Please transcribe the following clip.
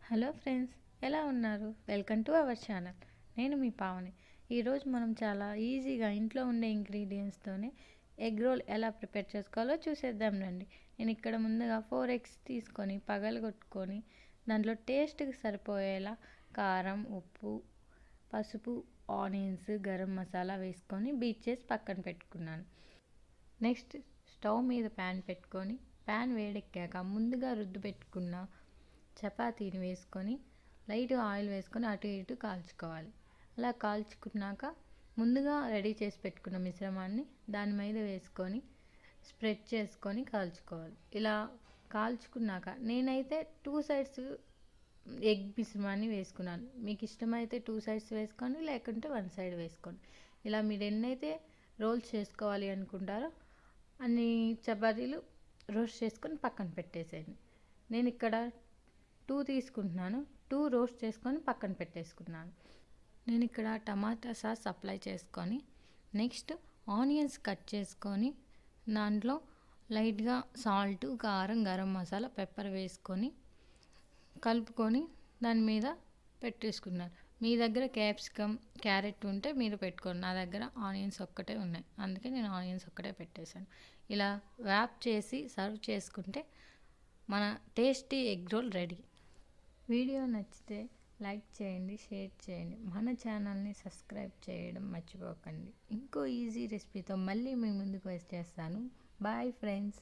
Hello friends, ఎలా ఉన్నారు? Welcome to our channel. నేను మీ పావని. ఈరోజు మనం చాలా ఈజీగా ఇంట్లో ఉండే ఇంగ్రీడియంట్స్తోనే ఎగ్ రోల్ ఎలా ప్రిపేర్ చేసుకోవాలో చూసేద్దాం రండి. నేను ఇక్కడ ముందుగా 4 ఎగ్స్ తీసుకొని పగలగొట్టుకొని దాంట్లో టేస్ట్కి సరిపోయేలా కారం, ఉప్పు, పసుపు, ఆనియన్స్, గరం మసాలా వేసుకొని బీట్ చేసి పక్కన పెట్టుకున్నాను. నెక్స్ట్ స్టవ్ మీద ప్యాన్ పెట్టుకొని ప్యాన్ వేడెక్కాక ముందుగా రుద్దు పెట్టుకున్న చపాతీని వేసుకొని లైట్గా ఆయిల్ వేసుకొని అటు ఇటు కాల్చుకోవాలి. అలా కాల్చుకున్నాక ముందుగా రెడీ చేసి పెట్టుకున్న మిశ్రమాన్ని దాని మీద వేసుకొని స్ప్రెడ్ చేసుకొని కాల్చుకోవాలి. ఇలా కాల్చుకున్నాక నేనైతే 2 సైడ్స్ ఎగ్ మిశ్రమాన్ని వేసుకున్నాను. మీకు ఇష్టమైతే 2 సైడ్స్ వేసుకొని, లేకుంటే 1 సైడ్ వేసుకోండి. ఇలా మీరు ఎన్నైతే రోల్స్ చేసుకోవాలి అనుకుంటారో అన్ని చపాతీలు రోస్ట్ చేసుకొని పక్కన పెట్టేసేయండి. నేను ఇక్కడ 2 తీసుకుంటున్నాను. 2 రోస్ట్ చేసుకొని పక్కన పెట్టేసుకున్నాను. నేను ఇక్కడ టమాటా సాస్ అప్లై చేసుకొని నెక్స్ట్ ఆనియన్స్ కట్ చేసుకొని దాంట్లో లైట్గా సాల్ట్, కారం, గరం మసాలా, పెప్పర్ వేసుకొని కలుపుకొని దాని మీద పెట్టేసుకున్నాను. మీ దగ్గర క్యాప్సికమ్, క్యారెట్ ఉంటే మీరు పెట్టుకోండి. నా దగ్గర ఆనియన్స్ ఒక్కటే ఉన్నాయి, అందుకే నేను ఆనియన్స్ ఒక్కటే పెట్టేశాను. ఇలా వ్యాప్ చేసి సర్వ్ చేసుకుంటే మన tasty egg role ready. Video నచ్చితే లైక్ చేయండి, షేర్ చేయండి, మన ఛానల్ని సబ్స్క్రైబ్ చేయడం మర్చిపోకండి. ఇంకో ఈజీ రెసిపీతో మళ్ళీ మీ ముందుకు వచ్చేస్తాను. Bye friends.